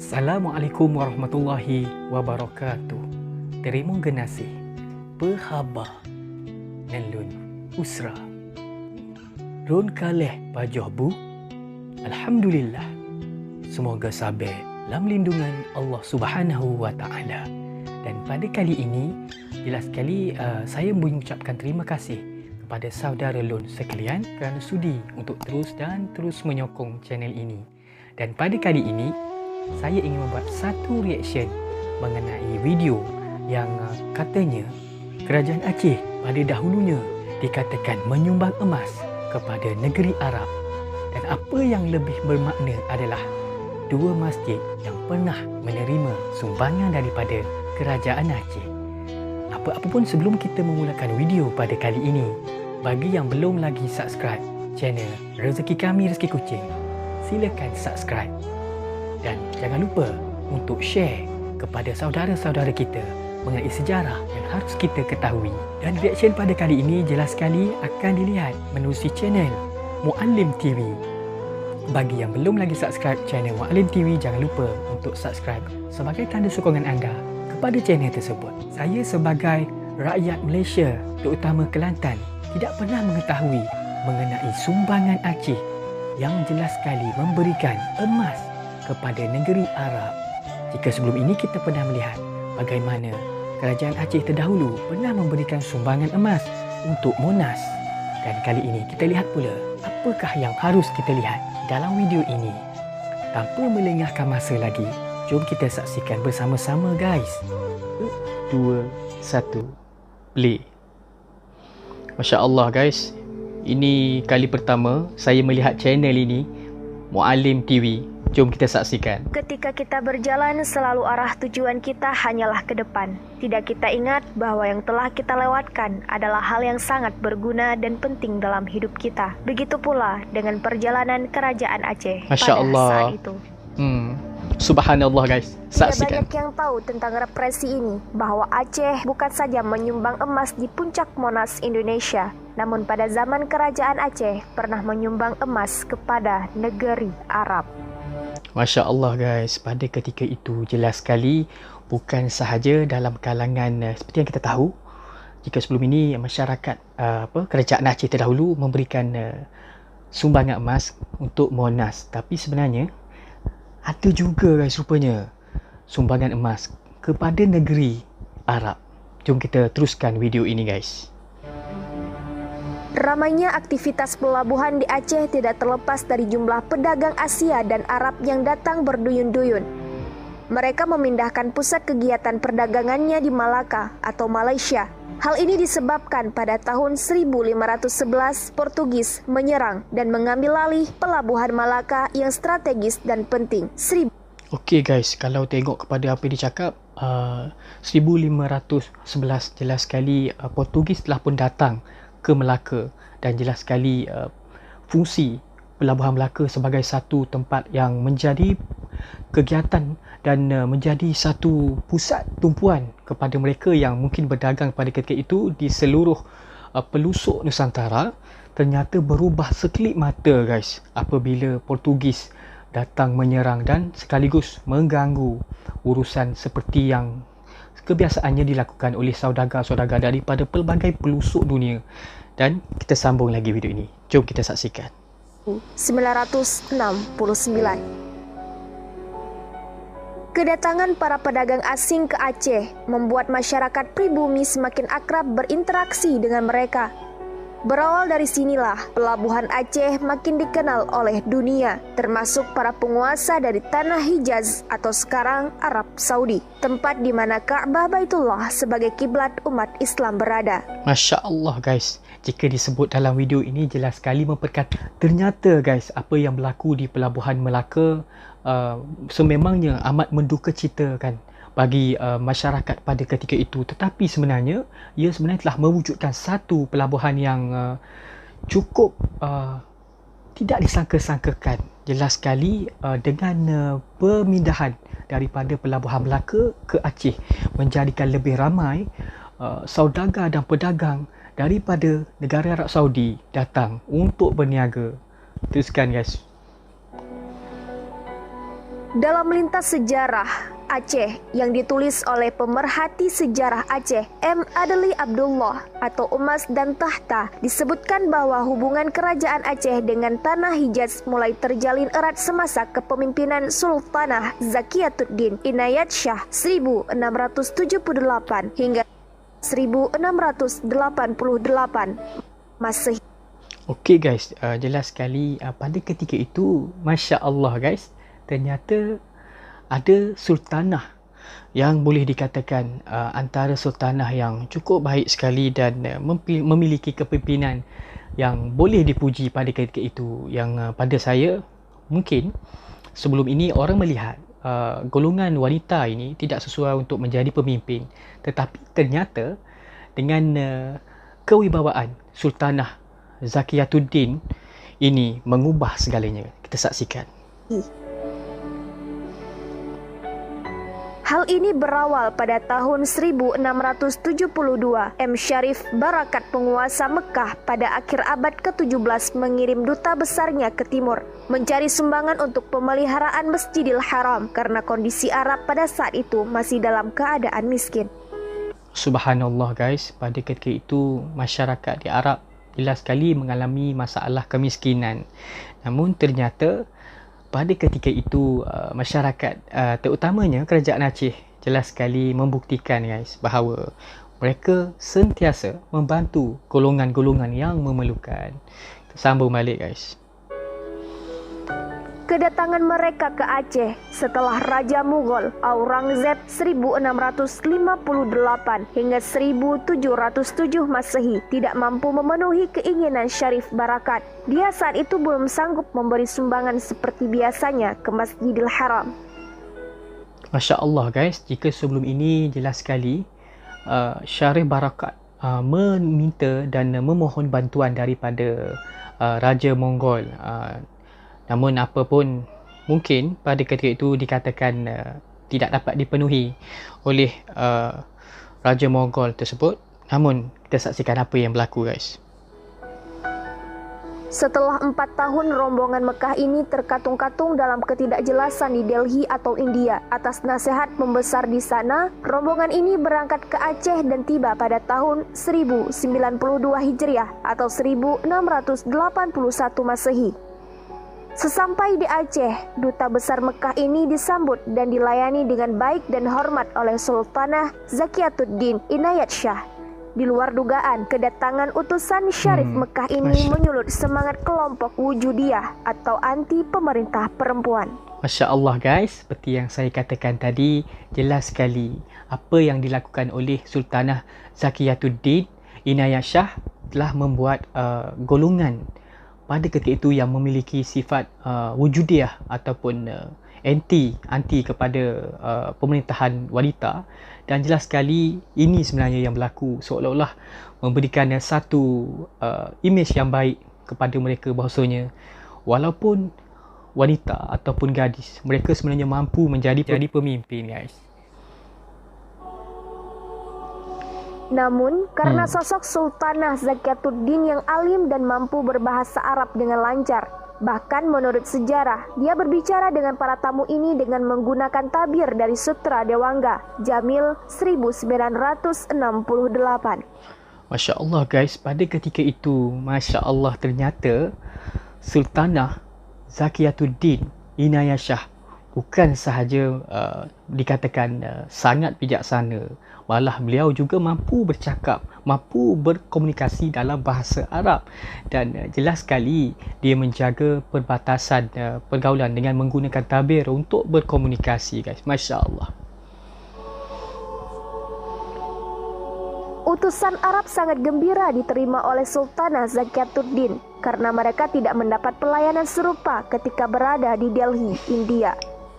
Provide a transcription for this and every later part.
Assalamualaikum warahmatullahi wabarakatuh. Terima kasih. Perhaba Nelun Usra Ron kaleh pajoh bu. Alhamdulillah. Semoga sabar dalam lindungan Allah Subhanahu wa taala. Dan pada kali ini jelas sekali saya mengucapkan terima kasih kepada saudara Lun sekalian kerana sudi untuk terus menyokong channel ini. Dan pada kali ini saya ingin membuat satu reaction mengenai video yang katanya kerajaan Aceh pada dahulunya dikatakan menyumbang emas kepada negeri Arab, dan apa yang lebih bermakna adalah dua masjid yang pernah menerima sumbangan daripada kerajaan Aceh. Apa-apa pun sebelum kita memulakan video pada kali ini, bagi yang belum lagi subscribe channel Rezeki Kami Rezeki Kucing, silakan subscribe. Dan jangan lupa untuk share kepada saudara-saudara kita mengenai sejarah yang harus kita ketahui. Dan reaction pada kali ini jelas sekali akan dilihat menerusi channel Muallim TV. Bagi yang belum lagi subscribe channel Muallim TV, jangan lupa untuk subscribe sebagai tanda sokongan anda kepada channel tersebut. Saya sebagai rakyat Malaysia, terutama Kelantan, tidak pernah mengetahui mengenai sumbangan Aceh yang jelas sekali memberikan emas kepada negeri Arab. Jika sebelum ini kita pernah melihat bagaimana kerajaan Aceh terdahulu pernah memberikan sumbangan emas untuk Monas, dan kali ini kita lihat pula apakah yang harus kita lihat dalam video ini. Tanpa melengahkan masa lagi, jom kita saksikan bersama-sama guys. 2, 1, play. Masya Allah guys, ini kali pertama saya melihat channel ini, Muallim TV. Jom kita saksikan. Ketika kita berjalan, selalu arah tujuan kita hanyalah ke depan. Tidak kita ingat bahwa yang telah kita lewatkan adalah hal yang sangat berguna dan penting dalam hidup kita. Begitu pula dengan perjalanan kerajaan Aceh Masya pada Allah. saat itu. Subhanallah guys, Tidak saksikan. banyak yang tahu tentang represi ini, bahwa Aceh bukan saja menyumbang emas di puncak Monas Indonesia, namun pada zaman kerajaan Aceh pernah menyumbang emas kepada negeri Arab. Masya Allah guys, pada ketika itu jelas sekali bukan sahaja dalam kalangan seperti yang kita tahu, jika sebelum ini masyarakat kerajaan Aceh terdahulu memberikan sumbangan emas untuk Monas, tapi sebenarnya ada juga guys rupanya sumbangan emas kepada negeri Arab. Jom kita teruskan video ini guys. Ramainya aktivitas pelabuhan di Aceh tidak terlepas dari jumlah pedagang Asia dan Arab yang datang berduyun-duyun. Mereka memindahkan pusat kegiatan perdagangannya di Malaka atau Malaysia. Hal ini disebabkan pada tahun 1511 Portugis menyerang dan mengambil alih pelabuhan Malaka yang strategis dan penting. Okey guys, kalau tengok kepada apa yang dicakap, 1511 jelas sekali Portugis telah pun datang ke Melaka, dan jelas sekali fungsi pelabuhan Melaka sebagai satu tempat yang menjadi kegiatan dan menjadi satu pusat tumpuan kepada mereka yang mungkin berdagang pada ketika itu di seluruh pelosok Nusantara, ternyata berubah sekelip mata guys apabila Portugis datang menyerang dan sekaligus mengganggu urusan seperti yang kebiasaannya dilakukan oleh saudagar-saudagar daripada pelbagai pelosok dunia. Dan kita sambung lagi video ini. Jom kita saksikan. 1969. Kedatangan para pedagang asing ke Aceh membuat masyarakat pribumi semakin akrab berinteraksi dengan mereka. Berawal dari sinilah pelabuhan Aceh makin dikenal oleh dunia, termasuk para penguasa dari tanah Hijaz atau sekarang Arab Saudi, tempat di mana Ka'bah Baitullah sebagai kiblat umat Islam berada. Masya Allah guys, jika disebut dalam video ini jelas sekali memperkata ternyata guys apa yang berlaku di pelabuhan Melaka sememangnya amat mendukacitakan bagi masyarakat pada ketika itu, tetapi sebenarnya ia sebenarnya telah mewujudkan satu pelabuhan yang cukup tidak disangka-sangkakan. Jelas sekali dengan pemindahan daripada pelabuhan Melaka ke Aceh menjadikan lebih ramai saudagar dan pedagang daripada negara Arab Saudi datang untuk berniaga. Teruskan guys. Dalam lintas sejarah Aceh yang ditulis oleh pemerhati sejarah Aceh M. Adli Abdullah atau Emas dan Tahta, disebutkan bahwa hubungan kerajaan Aceh dengan tanah Hijaz mulai terjalin erat semasa kepemimpinan Sultanah Zakiyatuddin Inayat Shah 1678 hingga 1688 Masehi. Okey guys, jelas sekali pada ketika itu, Masya Allah guys, ternyata ada sultanah yang boleh dikatakan antara sultanah yang cukup baik sekali dan memiliki kepimpinan yang boleh dipuji pada ketika itu, yang pada saya mungkin sebelum ini orang melihat golongan wanita ini tidak sesuai untuk menjadi pemimpin, tetapi ternyata dengan kewibawaan Sultanah Zakiyatuddin ini mengubah segalanya. Kita saksikan. Hal ini berawal pada tahun 1672. M. Syarif Barakat, penguasa Mekah pada akhir abad ke-17, mengirim duta besarnya ke timur mencari sumbangan untuk pemeliharaan Masjidil Haram karena kondisi Arab pada saat itu masih dalam keadaan miskin. Subhanallah guys, pada ketika itu masyarakat di Arab jelas sekali mengalami masalah kemiskinan. Namun ternyata pada ketika itu masyarakat terutamanya kerajaan Aceh jelas sekali membuktikan guys bahawa mereka sentiasa membantu golongan-golongan yang memerlukan. Sambung balik guys. Kedatangan mereka ke Aceh setelah Raja Mughal Aurangzeb 1658 hingga 1707 Masehi tidak mampu memenuhi keinginan Syarif Barakat. Dia saat itu belum sanggup memberi sumbangan seperti biasanya ke Masjidil Haram. Masya Allah guys, jika sebelum ini jelas sekali Syarif Barakat meminta dan memohon bantuan daripada Raja Mongol. Namun apa pun mungkin pada ketika itu dikatakan tidak dapat dipenuhi oleh Raja Mongol tersebut. Namun kita saksikan apa yang berlaku guys. Setelah 4 tahun rombongan Mekah ini terkatung-katung dalam ketidakjelasan di Delhi atau India atas nasihat membesar di sana, rombongan ini berangkat ke Aceh dan tiba pada tahun 1092 Hijriah atau 1681 Masehi. Sesampai di Aceh, duta besar Mekah ini disambut dan dilayani dengan baik dan hormat oleh Sultanah Zakiyatuddin Inayat Shah. Di luar dugaan, kedatangan utusan Syarif Mekah ini menyulut semangat kelompok Wujudiyah atau anti pemerintah perempuan. Masya Allah guys, seperti yang saya katakan tadi, jelas sekali apa yang dilakukan oleh Sultanah Zakiyatuddin Inayat Shah telah membuat golongan pada ketika itu yang memiliki sifat wujudiyah ataupun anti kepada pemerintahan wanita. Dan jelas sekali ini sebenarnya yang berlaku, seolah-olah memberikan satu imej yang baik kepada mereka bahawasanya walaupun wanita ataupun gadis, mereka sebenarnya mampu menjadi pemimpin guys. Namun, karena sosok Sultanah Zakiyatuddin yang alim dan mampu berbahasa Arab dengan lancar, bahkan menurut sejarah, dia berbicara dengan para tamu ini dengan menggunakan tabir dari Sutra Dewangga, Jamil 1968. Masya Allah guys, pada ketika itu, Masya Allah ternyata Sultanah Zakiyatuddin Inayat Shah bukan sahaja dikatakan sangat bijaksana, malah beliau juga mampu bercakap, mampu berkomunikasi dalam bahasa Arab, dan jelas sekali dia menjaga perbatasan pergaulan dengan menggunakan tabir untuk berkomunikasi guys. Masya Allah. Utusan Arab sangat gembira diterima oleh Sultanah Zakiyatuddin karena mereka tidak mendapat pelayanan serupa ketika berada di Delhi, India.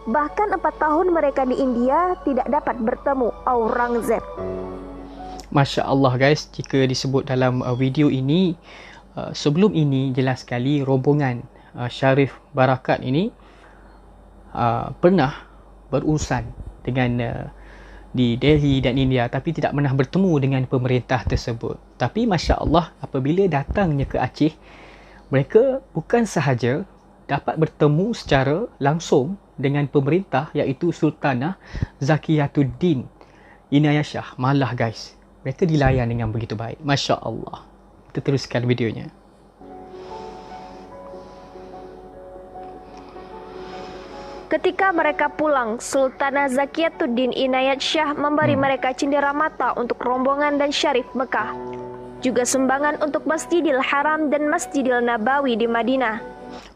Bahkan 4 tahun mereka di India tidak dapat bertemu Aurangzeb. Masya Allah guys, jika disebut dalam video ini, sebelum ini jelas sekali rombongan Syarif Barakat ini pernah berurusan dengan di Delhi dan India, tapi tidak pernah bertemu dengan pemerintah tersebut. Tapi Masya Allah, apabila datangnya ke Aceh, mereka bukan sahaja dapat bertemu secara langsung dengan pemerintah iaitu Sultanah Zakiyatuddin Inayah Shah. Malah guys, mereka dilayan dengan begitu baik. Masya Allah. Kita teruskan videonya. Ketika mereka pulang, Sultanah Zakiyatuddin Inayah Shah memberi mereka cindera mata untuk rombongan dan Syarif Mekah. Juga sumbangan untuk Masjidil Haram dan Masjidil Nabawi di Madinah.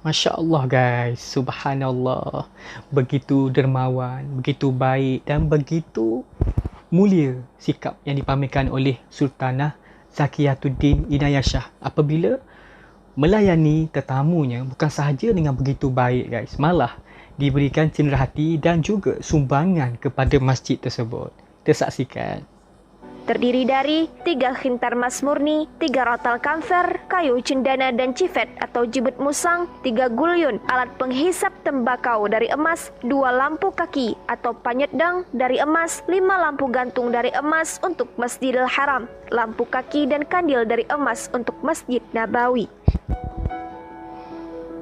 Masya Allah guys, subhanallah. Begitu dermawan, begitu baik dan begitu mulia sikap yang dipamerkan oleh Sultanah Zakiyatuddin Inayah Shah apabila melayani tetamunya bukan sahaja dengan begitu baik guys, malah diberikan cenderahati dan juga sumbangan kepada masjid tersebut. Kita saksikan. Terdiri dari 3 khintar mas murni, 3 rotal kamfer, kayu cendana dan cifet atau jibet musang, 3 gulyun, alat penghisap tembakau dari emas, 2 lampu kaki atau panyedang dari emas, 5 lampu gantung dari emas untuk Masjidil Haram, lampu kaki dan kandil dari emas untuk Masjid Nabawi.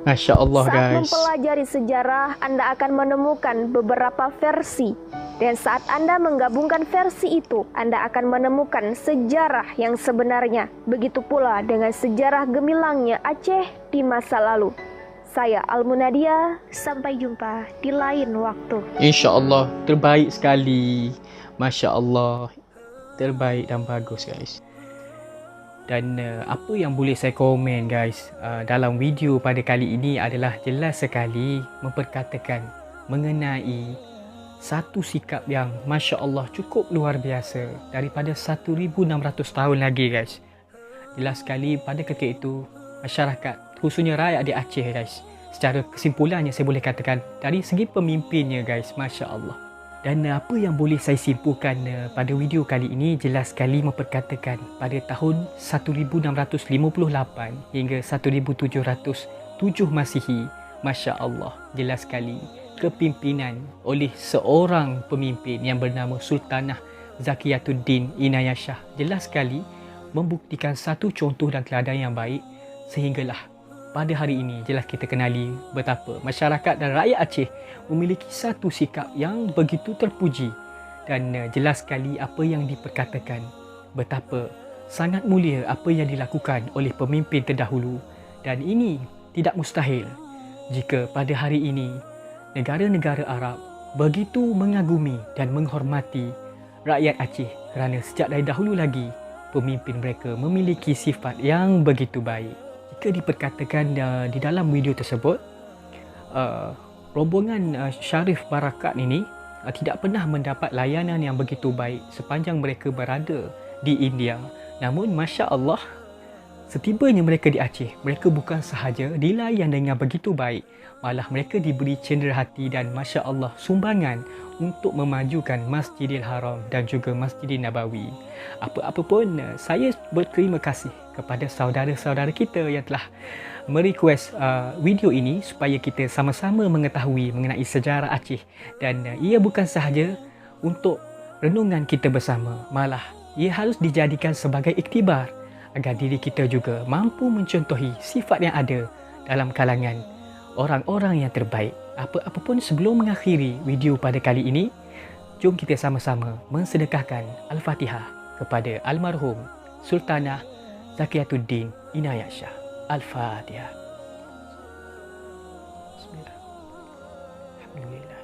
Masya Allah Saat guys. mempelajari sejarah, Anda akan menemukan beberapa versi. Dan saat Anda menggabungkan versi itu, Anda akan menemukan sejarah yang sebenarnya. Begitu pula dengan sejarah gemilangnya Aceh di masa lalu. Saya Al-Munadia, sampai jumpa di lain waktu. Insya Allah, terbaik sekali. Masya Allah, terbaik dan bagus guys. Dan apa yang boleh saya komen guys dalam video pada kali ini adalah jelas sekali memperkatakan mengenai satu sikap yang Masya Allah cukup luar biasa daripada 1600 tahun lagi guys. Jelas sekali pada ketika itu masyarakat, khususnya rakyat di Aceh guys, secara kesimpulannya saya boleh katakan dari segi pemimpinnya guys, Masya Allah. Dan apa yang boleh saya simpulkan pada video kali ini jelas sekali memperkatakan pada tahun 1658 hingga 1707 Masihi, Masya Allah, jelas sekali kepimpinan oleh seorang pemimpin yang bernama Sultanah Zakiyatuddin Inayah Shah jelas sekali membuktikan satu contoh dan teladan yang baik sehinggalah pada hari ini jelas kita kenali betapa masyarakat dan rakyat Aceh memiliki satu sikap yang begitu terpuji dan jelas sekali apa yang diperkatakan betapa sangat mulia apa yang dilakukan oleh pemimpin terdahulu dan ini tidak mustahil jika pada hari ini negara-negara Arab begitu mengagumi dan menghormati rakyat Aceh kerana sejak dari dahulu lagi pemimpin mereka memiliki sifat yang begitu baik. Jika diperkatakan di dalam video tersebut, rombongan Syarif Barakat ini tidak pernah mendapat layanan yang begitu baik sepanjang mereka berada di India. Namun Masya Allah, setibanya mereka di Aceh, mereka bukan sahaja dilayan dengan begitu baik, malah mereka diberi cenderahati dan Masya Allah sumbangan untuk memajukan Masjidil Haram dan juga Masjidil Nabawi. Apa-apa pun, saya berterima kasih kepada saudara-saudara kita yang telah merequest video ini supaya kita sama-sama mengetahui mengenai sejarah Aceh dan ia bukan sahaja untuk renungan kita bersama, malah ia harus dijadikan sebagai iktibar agar diri kita juga mampu mencontohi sifat yang ada dalam kalangan orang-orang yang terbaik. Apa-apa pun sebelum mengakhiri video pada kali ini, jom kita sama-sama mensedekahkan Al-Fatihah kepada almarhum Sultanah Zakiyatuddin Inayah Shah. Al-Fatihah. Bismillah. Alhamdulillah.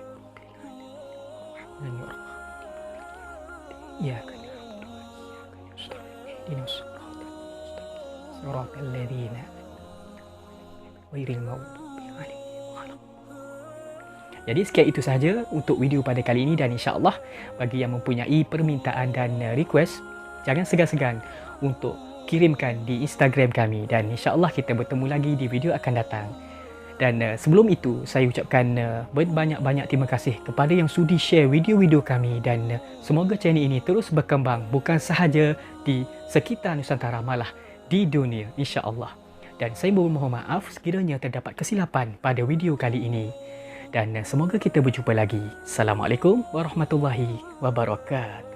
Iyyaka na'budu wa iyyaka nasta'in. Ihdinas siratal ladzina ghairil maghdubi 'alaihim waladdallin. Jadi sekian itu sahaja untuk video pada kali ini dan insya-Allah bagi yang mempunyai permintaan dan request jangan segan-segan untuk kirimkan di Instagram kami dan insya-Allah kita bertemu lagi di video akan datang. Dan sebelum itu saya ucapkan banyak-banyak terima kasih kepada yang sudi share video-video kami dan semoga channel ini terus berkembang bukan sahaja di sekitar Nusantara malah di dunia insya-Allah. Dan saya mohon maaf sekiranya terdapat kesilapan pada video kali ini. Dan semoga kita berjumpa lagi. Assalamualaikum warahmatullahi wabarakatuh.